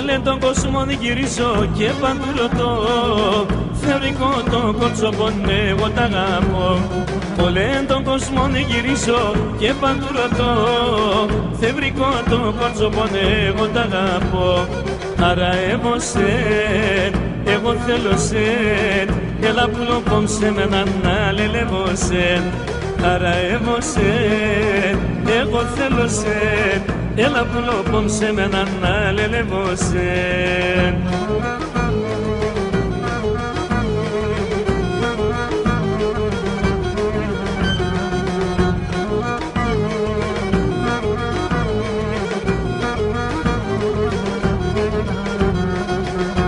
Όλε τον κόσμο γυρίζω και παντού ρωτώ, θεωρικό το κότσοπον εγώ τ' αγαπώ. Όλε τον κόσμο γυρίζω και παντού ρωτώ, θεωρικό το κότσοπον εγώ τ' αγαπώ. Άρα εγώ εγώ θέλω σεν, έλα που λοπόμψε με έναν αλελεύω σεν. Άρα εγώ θέλω σεν, έλα που λοπόμψε με έναν αλελεύω σεν.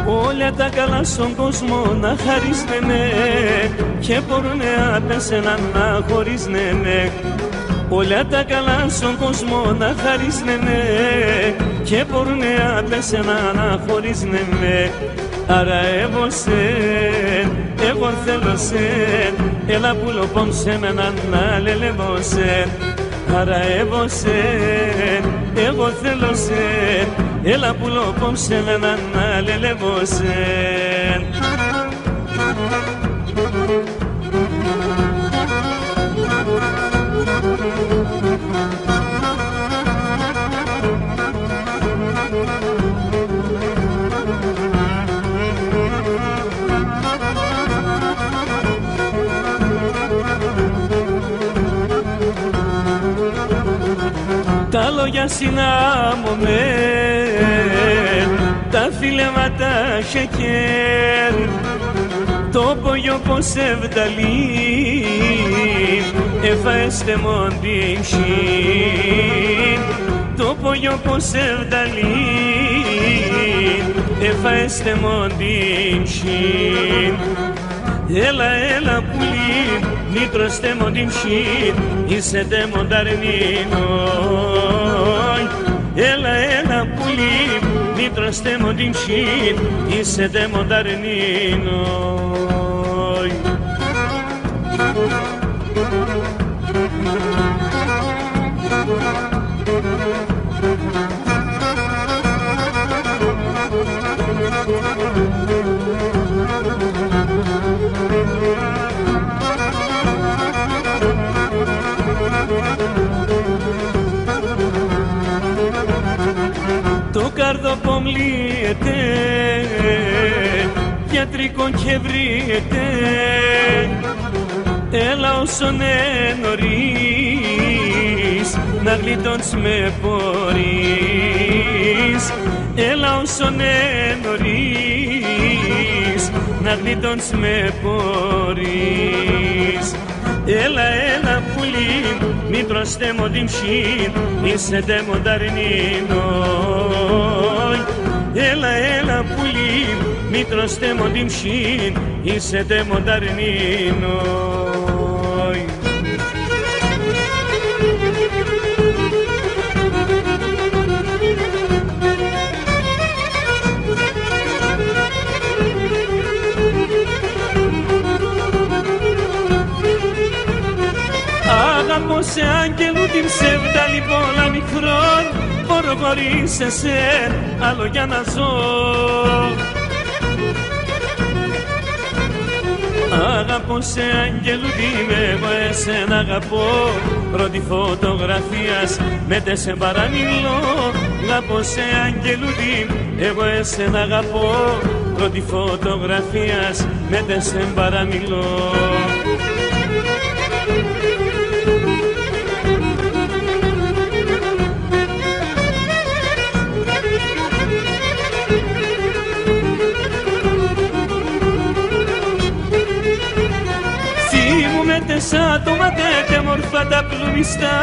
Όλα τα καλά στον κόσμο να χαρίσνενε και μπορουνε απ' σένα να χωρίσνενε. Όλα τα καλά στον κόσμο να χαρίσνενε και μπορουνε απ' σένα να χωρίσνενε. Άρα εγώ θέλω σεν, έλα που λοπόμψε με έναν αλελεύω σεν. Άρα εγώ θέλω σεν, έλα που λοπόμψε με έναν αλελεύω σεν. Τα λόγια συνάμωμεν, τα φιλέματα χεκέρ, το πογιό πως ευδαλεί, εφαέστε μόντιν σιν. Το πογιό πως ευδαλεί, εφαέστε μόντιν σιν. Έλα πουλί, νήτρος τέμοντιν σιν, είσαι τέμονταρνίνοι. Έλα πουλί, νήτρος τέμοντιν σιν, είσαι τέμονταρνίνοι. Το καρδοπό μλύεται, γιατρικό και βρίσκεται. Έλα όσον νωρίς, να γλιτώνεις με πορείς. Έλα όσον νωρίς, να γλιτώνεις με πορείς. Έλα πουλί, μήτρος τέμοντιν σιν, είσαι τέμονταρνίνοι. Έλα πουλί, μήτρος τέμοντιν σιν, είσαι τέμονταρνίνοι. Αγαπώ σε άγγελου την ψεύδαλη πολλά μικρόν, μπορώ χωρίς εσέν άλλο για να ζω. Αγαπώ σε άγγελου την εγώ εσένα αγαπώ, πρώτη φωτογραφίας με σε παραμιλώ. Αγαπώ σε άγγελου την εγώ εσένα αγαπώ, πρώτη φωτογραφίας με σε παραμιλώ. Σαν το ματέτε μορφά τα πλουμιστά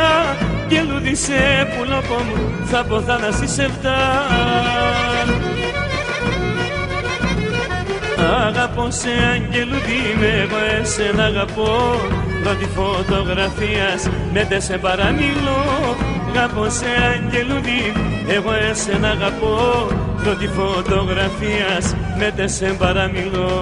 και λούδισε πουλόπο μου θα πω θάλασσι σε φτά. Αγαπώ σε αγγελούδι με εγώ εσένα αγαπώ, πρώτη φωτογραφίας με σε παραμιλώ. Αγαπώ σε αγγελούδι εγώ εσένα αγαπώ, πρώτη φωτογραφίας με σε παραμιλώ.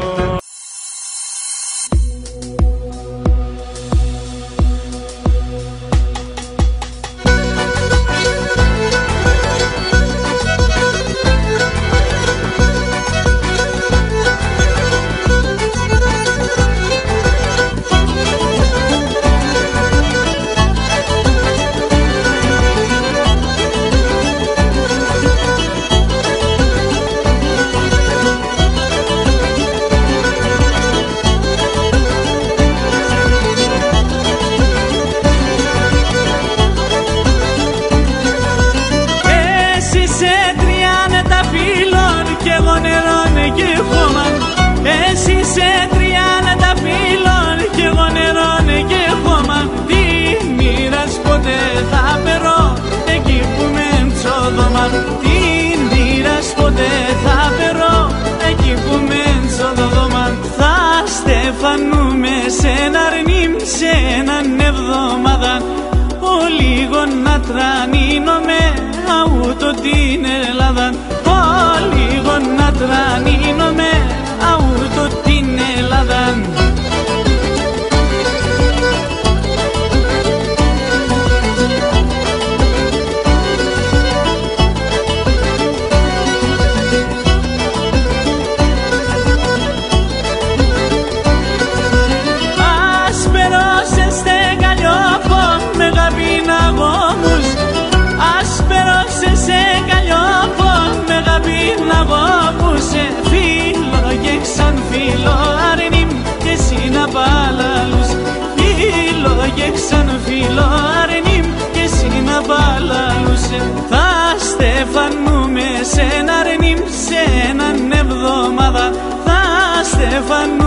ποτέ θα περώ εκεί που με τσοδωμάν. Την πήρας ποτέ θα περώ εκεί που με τσοδωμάν. Θα στεφανούμε σε ένα ρνήμ σε έναν εβδομάδα. Ο λίγο να τρανίνομαι αούτο την Ελλάδα. Ο λίγο να τρανίνομαι αούτο την Ελλάδα. Φίλο αρνήμ και εσύ να παλαλούς. Φίλο και ξαν φίλο αρνήμ και εσύ να παλαλούς. Θα στεφανούμε σε ένα αρνήμ σε έναν εβδομάδα. Θα στεφανούμε